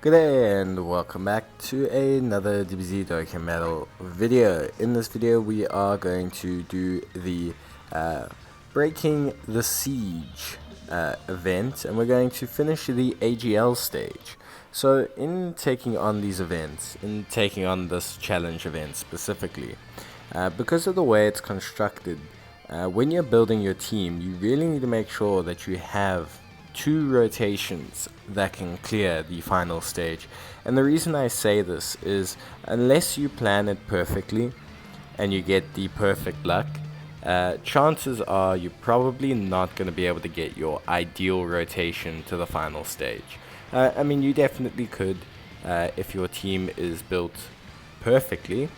Good day and welcome back to another Dbz Dokkan Metal video. In this video we are going to do the Breaking the Siege event, and we're going to finish the AGL stage. So in taking on these events, in taking on this challenge event specifically, because of the way it's constructed, when you're building your team, you really need to make sure that you have 2 rotations that can clear the final stage. And the reason I say this is, unless you plan it perfectly and you get the perfect luck, chances are you're probably not going to be able to get your ideal rotation to the final stage. I mean, you definitely could if your team is built perfectly,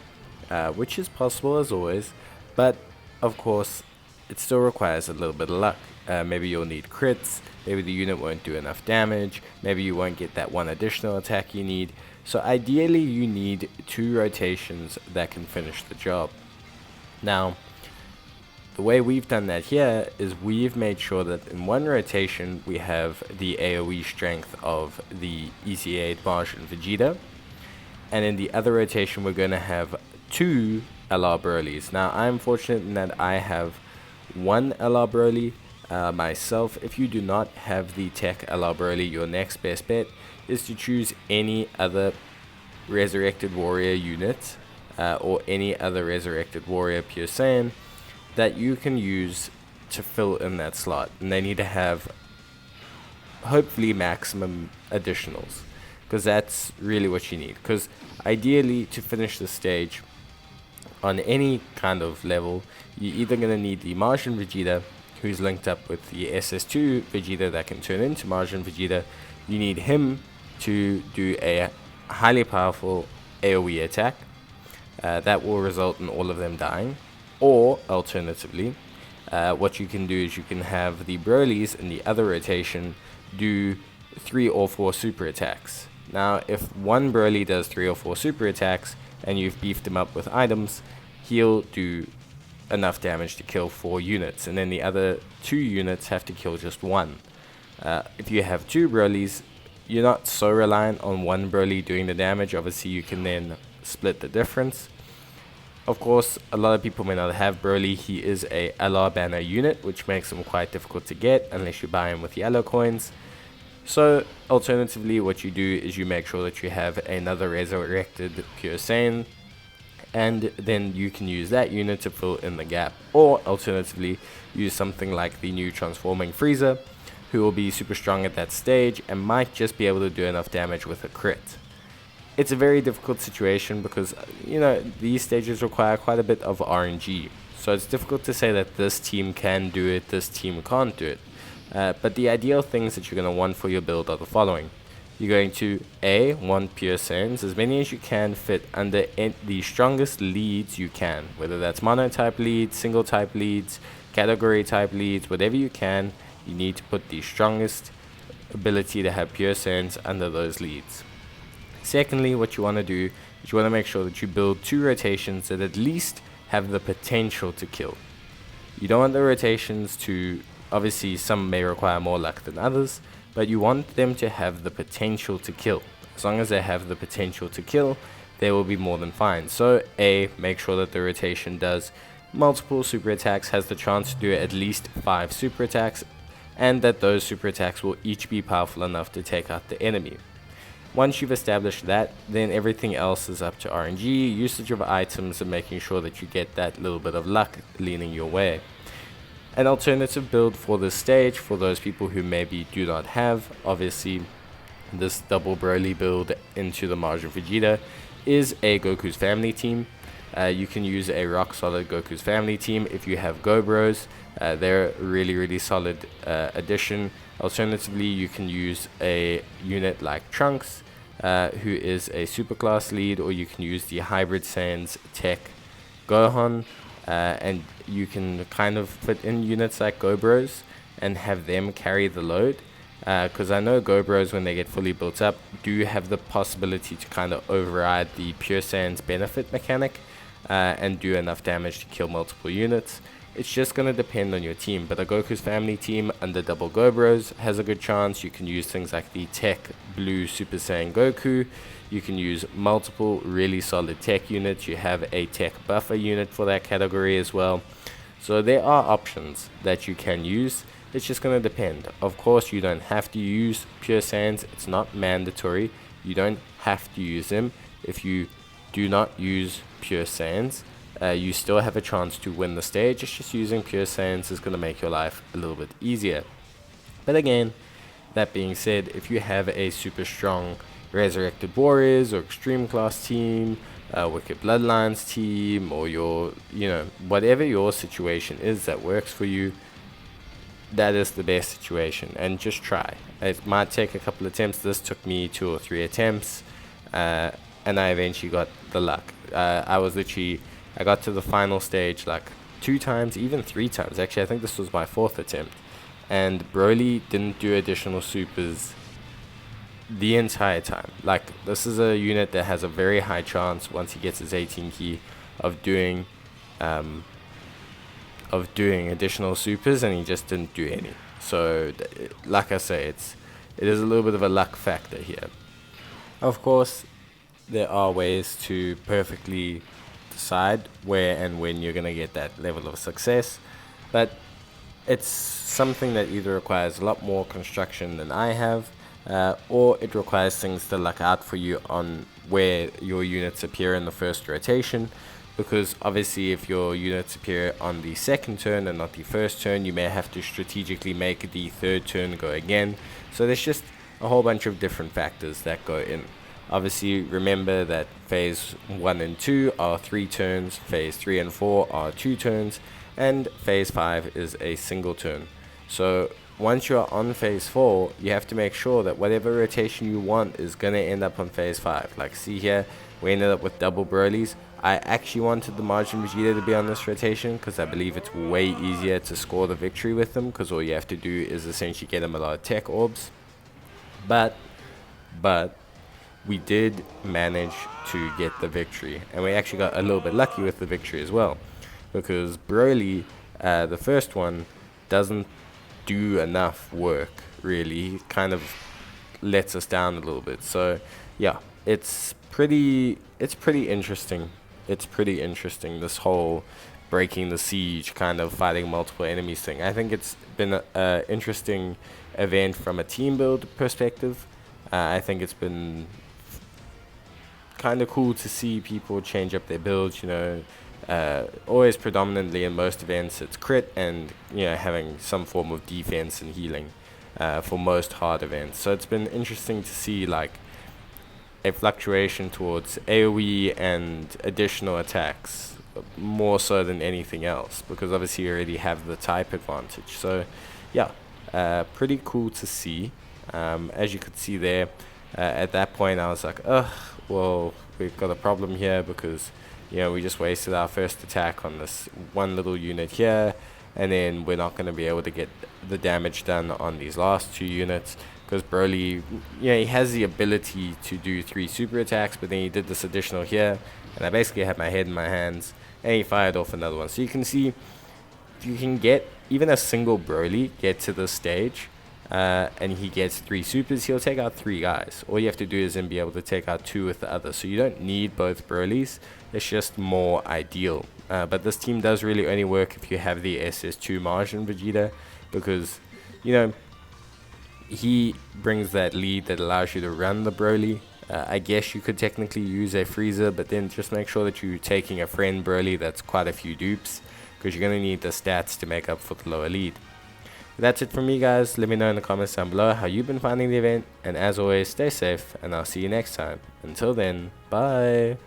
which is possible as always, but of course it still requires a little bit of luck. Maybe you'll need crits, maybe the unit won't do enough damage, maybe you won't get that one additional attack you need. So ideally you need 2 rotations that can finish the job. Now, the way we've done that here is we've made sure that in one rotation we have the AoE strength of the ECA Martian Vegeta, and in the other rotation we're going to have 2 LR Broly's. Now I'm fortunate in that I have 1 LR Broly myself. If you do not have the Tech LR Broly, your next best bet is to choose any other Resurrected Warrior unit or any other Resurrected Warrior Pure Saiyan that you can use to fill in that slot, and they need to have hopefully maximum additionals, because that's really what you need. Because ideally to finish the stage on any kind of level, you're either going to need the Martian Vegeta, who's linked up with the SS2 Vegeta that can turn into Martian Vegeta. You need him to do a highly powerful AoE attack that will result in all of them dying. Or alternatively, what you can do is you can have the Broly's in the other rotation do 3 or 4 super attacks. Now if one Broly does 3 or 4 super attacks and you've beefed him up with items, he'll do enough damage to kill 4 units, and then the other 2 units have to kill just 1. If you have 2 Broly's, you're not so reliant on one Broly doing the damage. Obviously you can then split the difference. Of course, a lot of people may not have Broly. He is a LR banner unit, which makes him quite difficult to get unless you buy him with yellow coins. So alternatively, what you do is you make sure that you have another Resurrected Pure Saiyan, and then you can use that unit to fill in the gap. Or alternatively, use something like the new transforming Frieza, who will be super strong at that stage and might just be able to do enough damage with a crit. It's a very difficult situation because, you know, these stages require quite a bit of RNG. So it's difficult to say that this team can do it, this team can't do it. But the ideal things that you're going to want for your build are the following. You're going to want Pure Saiyans, as many as you can fit under the strongest leads you can, whether that's mono type leads, single type leads, category type leads, whatever you can. You need to put the strongest ability to have Pure Saiyans under those leads. Secondly, what you want to do is you want to make sure that you build 2 rotations that at least have the potential to kill. You don't want the rotations to, obviously some may require more luck than others, but you want them to have the potential to kill. As long as they have the potential to kill, they will be more than fine. So make sure that the rotation does multiple super attacks, has the chance to do at least 5 super attacks, and that those super attacks will each be powerful enough to take out the enemy. Once you've established that, then everything else is up to RNG, usage of items, and making sure that you get that little bit of luck leaning your way. An alternative build for this stage, for those people who maybe do not have, obviously, this double Broly build into the Martian Vegeta, is a Goku's family team. You can use a rock solid Goku's family team if you have Go Bros. They're a really solid addition. Alternatively, you can use a unit like Trunks, who is a superclass lead, or you can use the Hybrid Saiyans Tech Gohan, and you can kind of fit in units like Go Bros and have them carry the load. Because I know Go Bros, when they get fully built up, do have the possibility to kind of override the Pure Saiyans benefit mechanic and do enough damage to kill multiple units. It's just going to depend on your team, but a Goku's family team under double Gobros has a good chance. You can use things like the Tech Blue Super Saiyan Goku. You can use multiple really solid tech units. You have a tech buffer unit for that category as well. So there are options that you can use. It's just going to depend. Of course, you don't have to use Pure Saiyans. It's not mandatory. You don't have to use them. If you do not use Pure Saiyans, you still have a chance to win the stage. It's just using Pure Saiyans is going to make your life a little bit easier. But again, that being said, if you have a super strong Resurrected Warriors or Extreme Class team, Wicked Bloodlines team, or your, whatever your situation is that works for you, that is the best situation, and just try. It might take a couple attempts. This took me 2 or 3 attempts, and I eventually got the luck. I got to the final stage like 2 times, even 3 times. Actually, I think this was my 4th attempt. And Broly didn't do additional supers the entire time. Like, this is a unit that has a very high chance, once he gets his 18 key, of doing additional supers, and he just didn't do any. So, like I say, it is a little bit of a luck factor here. Of course, there are ways to perfectly decide where and when you're going to get that level of success, but it's something that either requires a lot more construction than I have, or it requires things to luck out for you on where your units appear in the first rotation, because obviously if your units appear on the 2nd turn and not the 1st turn, you may have to strategically make the 3rd turn go again. So there's just a whole bunch of different factors that go in. Obviously, remember that phase 1 and 2 are 3 turns, phase 3 and 4 are 2 turns, and phase 5 is a single turn. So once you're on phase 4, you have to make sure that whatever rotation you want is going to end up on phase 5. Like, see here, we ended up with double Brolys. I actually wanted the Majin Vegeta to be on this rotation because I believe it's way easier to score the victory with them, because all you have to do is essentially get them a lot of tech orbs. But we did manage to get the victory, and we actually got a little bit lucky with the victory as well, because Broly, the first one, doesn't do enough work, really. He kind of lets us down a little bit. So yeah, it's pretty interesting. It's pretty interesting, this whole breaking the siege, kind of fighting multiple enemies thing. I think it's been an interesting event from a team build perspective. I think it's been kind of cool to see people change up their builds, always predominantly in most events it's crit and having some form of defense and healing for most hard events. So it's been interesting to see like a fluctuation towards AoE and additional attacks more so than anything else, because obviously you already have the type advantage. So yeah, pretty cool to see. As you could see there, at that point I was like, well, we've got a problem here, because we just wasted our first attack on this one little unit here, and then we're not going to be able to get the damage done on these last 2 units, because Broly, he has the ability to do 3 super attacks, but then he did this additional here, and I basically had my head in my hands, and he fired off another one. So you can see, if you can get even a single Broly get to this stage, and he gets 3 supers, he'll take out 3 guys. All you have to do is then be able to take out 2 with the other. So you don't need both Brolys. It's just more ideal. But this team does really only work if you have the SS2 Majin Vegeta, because, he brings that lead that allows you to run the Broly. I guess you could technically use a Frieza, but then just make sure that you're taking a friend Broly that's quite a few dupes, because you're going to need the stats to make up for the lower lead. That's it from me, guys. Let me know in the comments down below how you've been finding the event, and as always, stay safe, and I'll see you next time. Until then, bye.